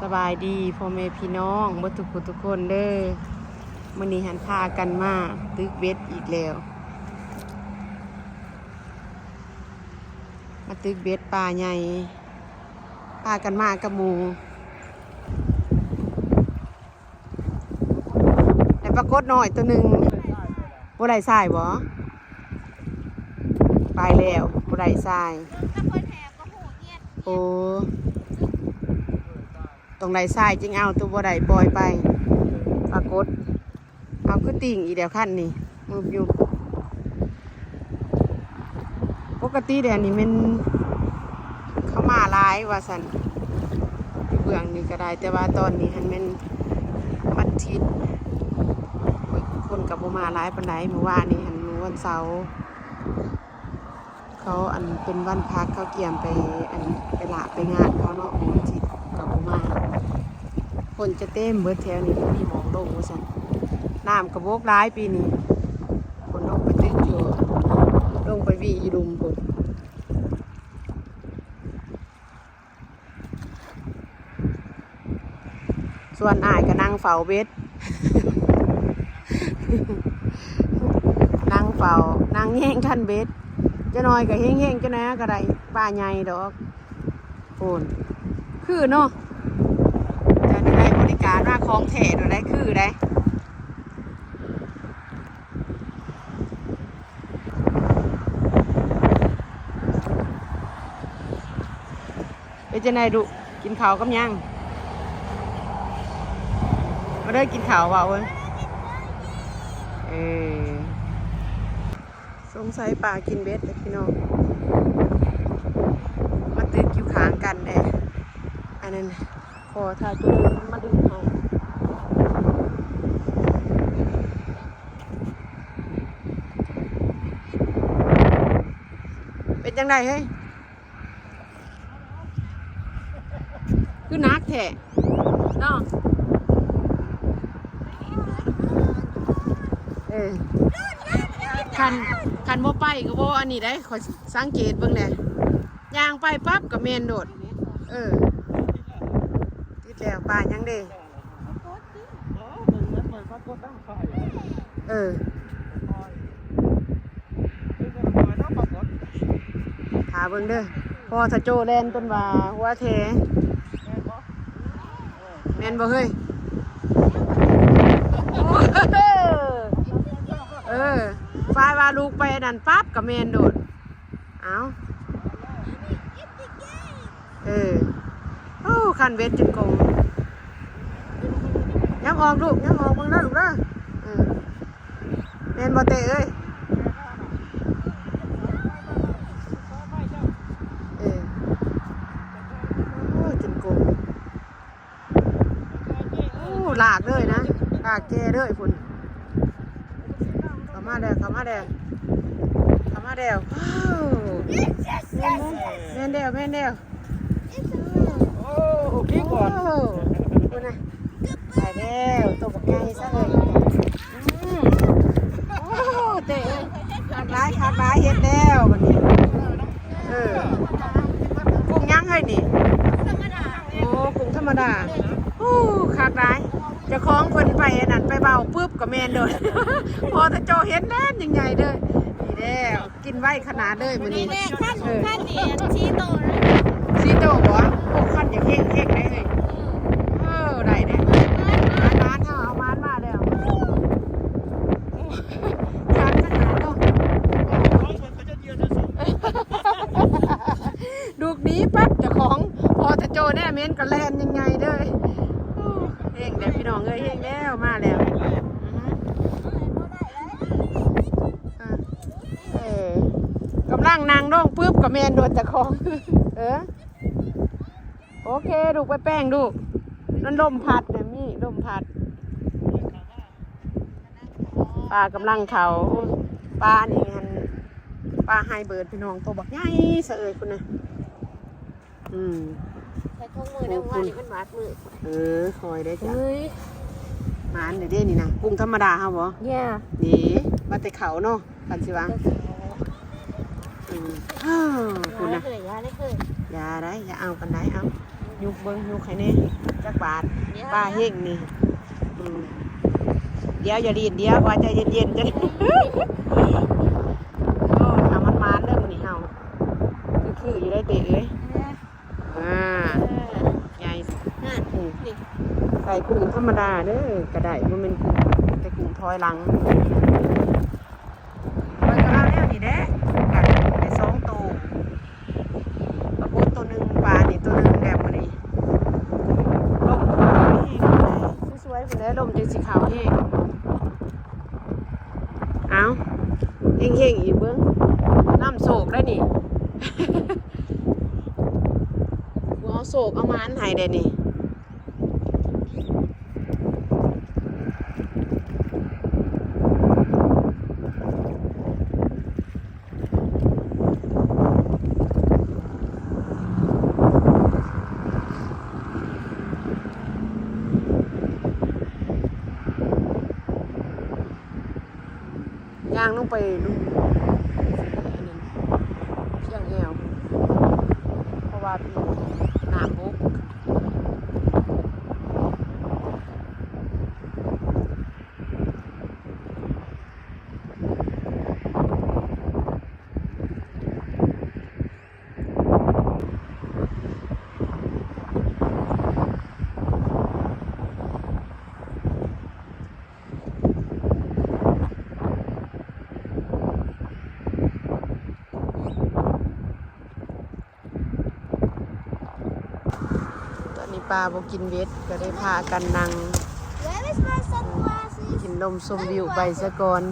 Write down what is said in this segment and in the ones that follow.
สบายดีพ่อแม่พี่น้องบ่ทุกคนทุกคนเด้อมื้อนี้หันพากันมาตึกเบ็ดอีกแล้วมาตึกเบ็ดปลาใหญ่พากันมากับหมู่ได้ปรากฏน้อยตัวหนึงบ่ได้ทรายบ่ไปแล้วบ่ได้ทรายโอ้ตรงไหนทรายจึงเอาตัวบ่ได้ปล่อยไปปรากฏเอาคือติ่งอีเดียวขั้นนี่มืออยู่ปกติเดี๋ยวนี้มันเข้ามาหลายว่าสันอยู่เบื้องนี้ก็ได้แต่ว่าตอนนี้มันวันอาทิตย์คนกับบ่มาหลายปานใดเมื่อวานนี้มื้อวันเสาร์เขาเป็นวันพักเขาเกี่ยมไปไปละไปงานเขาเนาะวันอาทิตย์กับบ่มาคนจะเต็มเบิดแถวนี้มีหมองลงว่าซั่นน้ำกระโบกร้ายปีนี้คนลงไปตึกอยู่ลงไปวีอีดุมพุ่นส่วนอ้ายก็นั่งเฝ้าเบ็ด นั่งเฝ้านั่งแย่งคันเบ็ดจะน้อยก็แห้งๆจะนะก็ได้ปลาใหญ่ดอกโอนคือเนาะแต่ได้บริการว่าของแท้ได้คือได้เป็นจะไหนดุกินข้าวกับยังมาได้กินข้าวเปล่าเว้ยสงสัยปลากินเบ็ดเลยพี่น้องมาตึกอยู่ข้างกันเลยอันนั้นพอถ้าจุดมาดึงให้เป็นจังไดเฮ้ยคือนักแท้เนาะคันบ่ไปก็บ่อันนี้ได้ขอสังเกตเบิ่งแหน่ย่างไปปั๊บก็แม่นโดดติดแล้วปลายังเด้หาเบิ่งเด้อพอถ้าโจแล่นต้นว่าหัวเทแม่นบ่เฮ้ยฟ้าว่าลูกไปนั่นปั๊บกับแมนโดดเอาโอ้คันเวทจนโกงยังออกลูกยังออกมึงนะลูกนะแมนบ่เตะเอ้ยโอ้จนโกงโอ้หลากเลยนะหลากแกเลยคุณเข้ามาแดงเข้ามาแดงเข้ามาแดงแม่นเดียวแม่นเดียวโอ้พี่ก่อนคุณนะไปแล้วตัวบักไงซะเลยโอ้เตะขาดร้ายเฮ็ดแล้ววันนี้กุ้งย่างให้นี่โอ้กุ้งธรรมดาโอ้ขาดร้ายจะคล้องเพิ่นไปนั่นไปเบาปุ๊บกับแมนโดดพอตะโจเห็นแน่นยังไงเด้อนี่แล้วกินไว้ขนาดเด้อมื้อนี้ขั้นนี่ชี้โตนะซีโตบ่โอ้ขั้นอย่างเฮ้งได้เลยได้เด้ร้านเฮาเอามานมาแล้วจานขนาดเนาะดูกนี้ปั๊บเจ้าของพอตะโจแน่แม่นก็แล่นยังไงเด้อเฮงแล้วพี่น้องเอ้ยเฮงแล้วมาแล้วกำลังนางร้องปุ๊บกับแมนโดนตะคองโอเคดูไปแป้งดูนั่นลมพัดเนี่ยมีลมพัดปลากำลังเขาปลานี่มันปลาไฮเบิร์ดพี่น้องตัวบักใหญ่เสยคุณนะใส่ถุงมือได้ว่านี่มันหวาดมือคอยได้จ้ะหมานเดี๋ยวนี้นี่นะกุ้งธรรมดาครับบ่นี่มาแต่เขาเนาะกันสิวะคุณนะยาได้อย่าเอากันได้เอา ยุกเบิ้งยุกให้แน่จักบาทปลาเฮงนี่เดี๋ยวอย่าดีดเดี๋ยวว่าใจเย็นๆจะโอ้ทำมันเริ่มนี่เฮาคืออยู่ได้เตะเอ้ยใหญ่ใส่กุ้งธรรมดาเด้อกระไดมันเป็นกุ้งแต่กุ้งถอยหลังมันก็เอาแนวนี่เด้กัดไป2 ตัวปลาโป๊ดตัวหนึ่งปลานี่ตัวหนึ่งแบบนี้ลมสวยๆคนนี้ลมจังสีขาวแห้งเอาเฮงๆอีกเบิ้งน้ำโศกได้นี่ กูเอาโศกเอามาอันไห้ได้นี่ย่างลงไปดูเชียงแหวเพราะว่าน้ำบกปลาบกินเวทก็ได้พากันนั่งกินลมชมวิวไปซะก่อน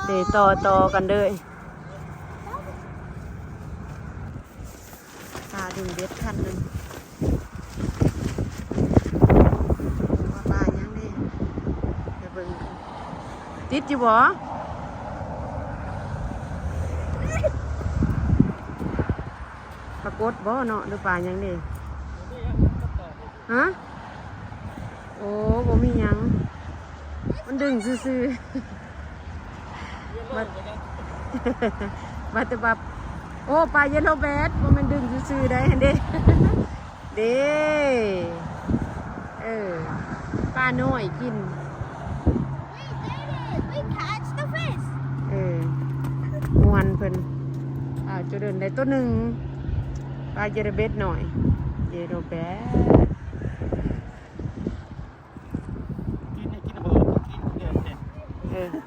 เดต่อกันเลยพาดึงเวทคันหนึ่งว่าปลายังดิเดี๋ยวเบิ่งติดอยู่บ่ปรากฏบ่เนาะหรือปลายังดิฮะโอ้บ่มีหยังมันดึงซื่อๆบัดแต่บับโอ้ปลาเยลโลแบดบ่มันดึงซื่อๆได้เด้เด้ปลาน้อยกินมวนเพิ่นจะเดินได้ตัวหนึ่งปลาเยลโลแบดหน่อยเยลโลแบด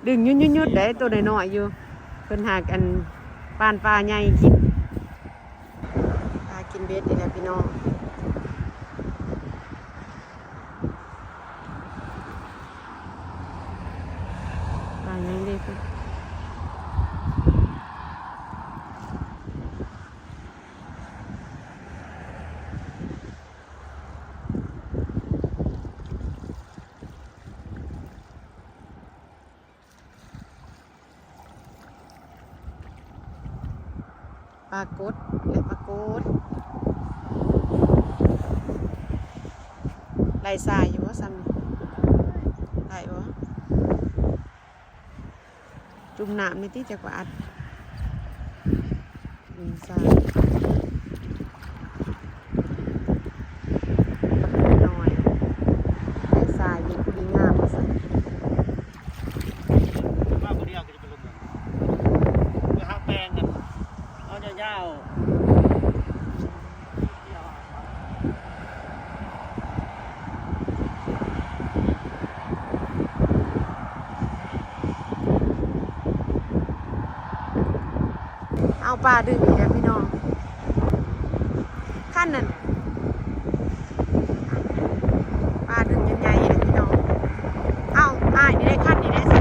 ดึงยุดได้ตัวน้อยๆอยู่เพิ่นหากันปานปลาใหญ่กินปลากินเบ็ดนี่แหละพี่น้องปลาใหญ่เลยพี่ปลากดและปลากดไหลสายอยู่ว่าซ้ำไหลวะจุ่มน้ำในที่จะกวาดสายหน่อยไหลสายอยู่ดีงามมาสั่นมากกว่านี้เอาก็จะเป็นลมเพื่อหาแปลงกันเอายาวเอาปลาดึงอีกแล้วพี่น้องขั้นนั้นปลาดึงใหญ่ๆเลยพี่น้องเอานี่ได้ขั้นนี่ได้สิ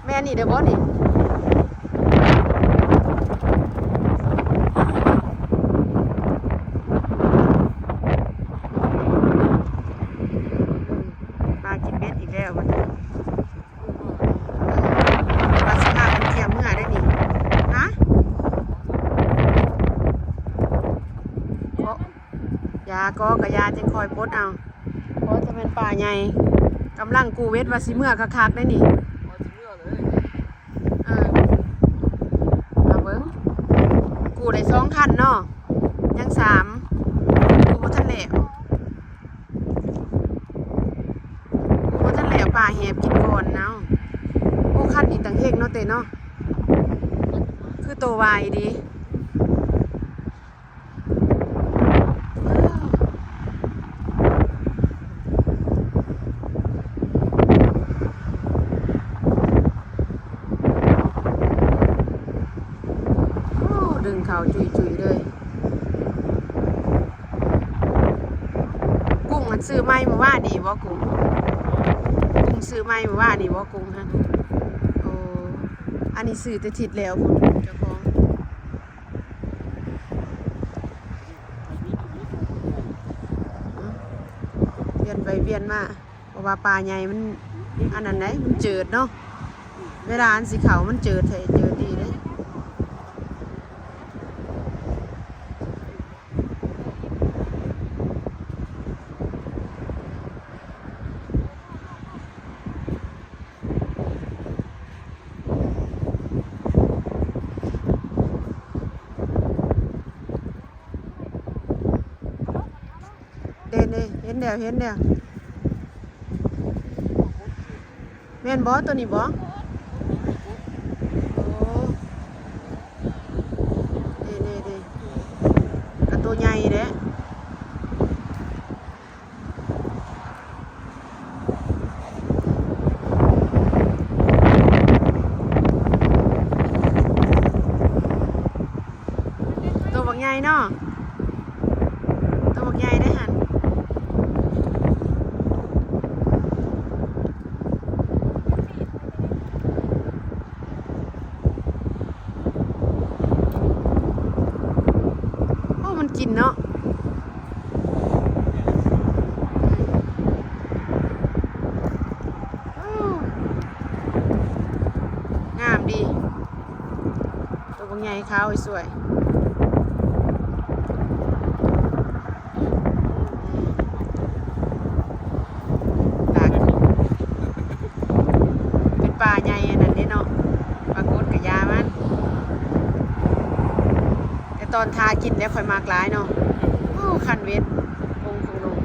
แม่นี่เดี๋ยวบอสนี่มากินเบ็ดอีกแล้วมันปลาสภาพมันเทียมเมื่อได้นี่ฮะยาก็กะยาจึงคอยปลดเอาเพราะจะเป็นป่าใหญ่กำลังกูเวทว่าสิเมื่อคักๆได้นี่ ได้2คันเนาะยัง3กูบ่ทันแล้วป่าแหบกินก่อนเนาะโอ้คันอีกต่างเฮกเนาะเต้เนาะคือโตวายดีดึงเขาจุยๆเลยกุ้งมันซื้อไม่มาว่าดีบ่กุ้งซื้อไม่มาว่าดีบ่กุ้งฮะโอ้อันนี้ซื้อแต่ทิศแล้วคุณเจ้าของเวียนไปเวียนมาเพราะว่าปลาใหญ่มันอันนั้นไหนมันเจิดเนาะเวลาอันสีขาวมันเจิดแท้เจิดดีเลยเด่นเลยเห็นเดียวแม่นบอตัวนี้บอโอ้เด่กับตัวใหญ่เด้ตัวบักใหญ่เนาะตัวบักใหญ่ได้หันมันกินเนาะงามดีตัวบางใหญ่ขาวสวยเป็นปลาใหญ่อันนั้นเนาะปลากดกับยามันตอนทากินแล้วค่อยมากร้ายเนาะโอ้คันเวทวงคงลง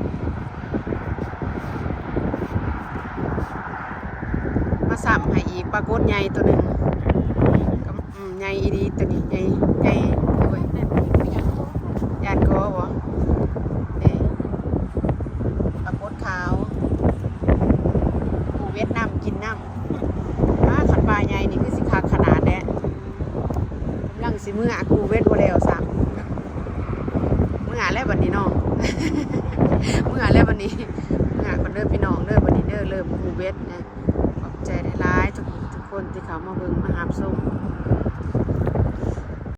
มาสับให้อีกปลากดใหญ่ตัวหนึ่งใหญ่อีดีตัวนี้ใหญ่ด้วยยานคอบ่นี่ปลากดขาวกูเวทน้ำกินน้ำขันปลาใหญ่นี่คือสิคักขนาดแน่ลังสิมืออากูเวทบ่แล้วซ้ำมือหาแล้วบัดนี้น้อง มือหาแล้วบัดนี้มือหาคนเด้อพี่น้องเด้อบัดนี้เด้อเริ่มกูเวทนะขอบใจได้หลายทุกคนที่เขามาเบิ่งมาหาชม